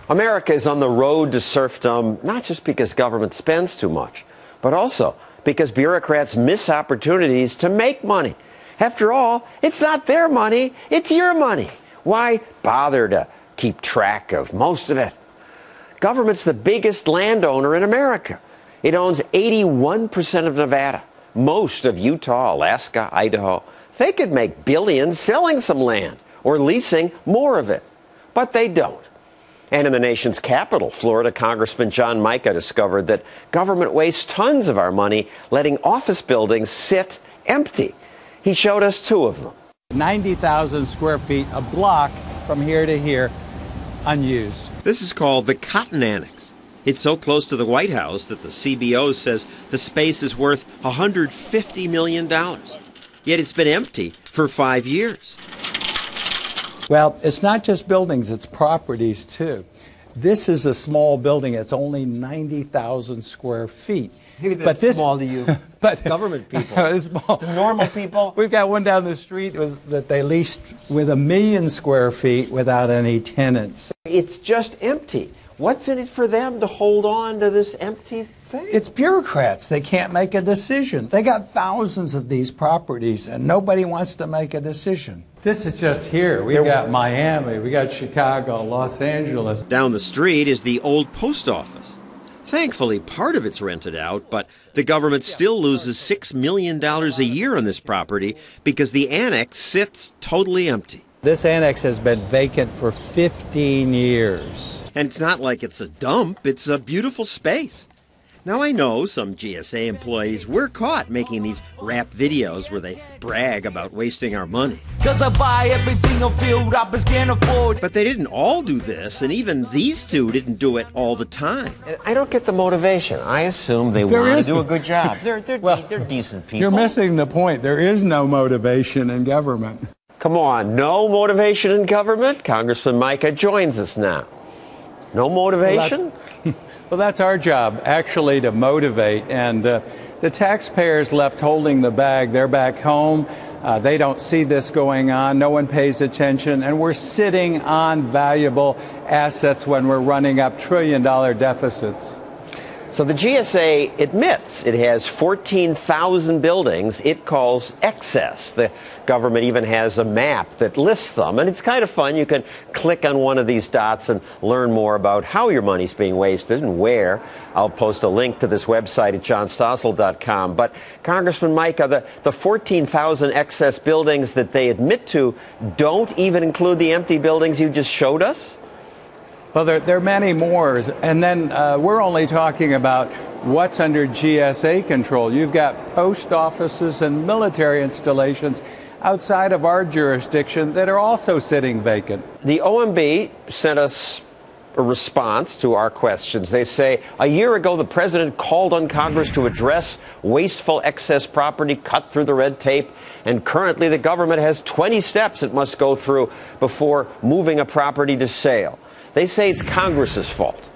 America is on the road to serfdom, not just because government spends too much, but also because bureaucrats miss opportunities to make money. After all, it's not their money, it's your money. Why bother to keep track of most of it? Government's the biggest landowner in America. It owns 81% of Nevada, most of Utah, Alaska, Idaho. They could make billions selling some land or leasing more of it, but they don't. And in the nation's capital, Florida, Congressman John Mica discovered that government wastes tons of our money letting office buildings sit empty. He showed us two of them. 90,000 square feet, a block from here to here, unused. This is called the Cotton Annex. It's so close to the White House that the CBO says the space is worth $150 million. Yet it's been empty for 5 years. Well, it's not just buildings, it's properties too. This is a small building. It's only 90,000 square feet. Maybe that's small to you, but government people, small. The normal people. We've got one down the street that they leased with 1 million square feet without any tenants. It's just empty. What's in it for them to hold on to this empty thing? It's bureaucrats. They can't make a decision. They got thousands of these properties, and nobody wants to make a decision. This is just here. We've got Miami, we got Chicago, Los Angeles. Down the street is the old post office. Thankfully, part of it's rented out, but the government still loses $6 million a year on this property because the annex sits totally empty. This annex has been vacant for 15 years. And it's not like it's a dump, it's a beautiful space. Now, I know some GSA employees were caught making these rap videos where they brag about wasting our money. 'Cause I buy everything a field rappers can't afford. But they didn't all do this, and even these two didn't do it all the time. And I don't get the motivation. I assume they want to do a good job. They're decent people. You're missing the point. There is no motivation in government. Come on, no motivation in government? Congressman Mica joins us now. No motivation? Well, that's our job, actually, to motivate. And the taxpayers left holding the bag. They're back home. They don't see this going on. No one pays attention. And we're sitting on valuable assets when we're running up trillion-dollar deficits. So the GSA admits it has 14,000 buildings it calls excess. The government even has a map that lists them, and it's kind of fun. You can click on one of these dots and learn more about how your money's being wasted and where. I'll post a link to this website at johnstossel.com. But Congressman Mica, the 14,000 excess buildings that they admit to don't even include the empty buildings you just showed us? Well, there are many more, and then we're only talking about what's under GSA control. You've got post offices and military installations outside of our jurisdiction that are also sitting vacant. The OMB sent us a response to our questions. They say, a year ago, the president called on Congress to address wasteful excess property cut through the red tape, and currently the government has 20 steps it must go through before moving a property to sale. They say it's Congress's fault.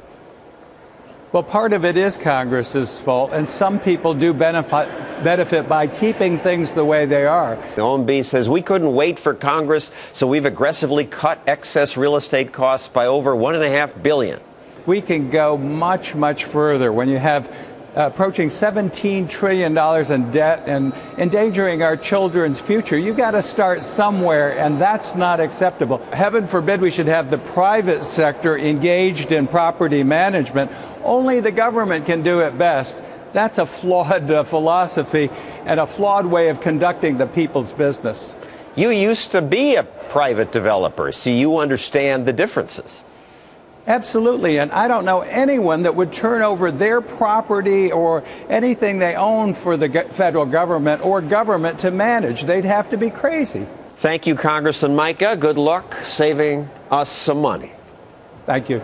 Well, part of it is Congress's fault, and some people do benefit by keeping things the way they are. The OMB says we couldn't wait for Congress, so we've aggressively cut excess real estate costs by over $1.5 billion. We can go much, much further when you have approaching $17 trillion in debt and endangering our children's future. You've got to start somewhere, and that's not acceptable. Heaven forbid we should have the private sector engaged in property management. Only the government can do it best. That's a flawed philosophy and a flawed way of conducting the people's business. You used to be a private developer, so you understand the differences. Absolutely, and I don't know anyone that would turn over their property or anything they own for the federal government or government to manage. They'd have to be crazy. Thank you, Congressman Mica. Good luck saving us some money. Thank you.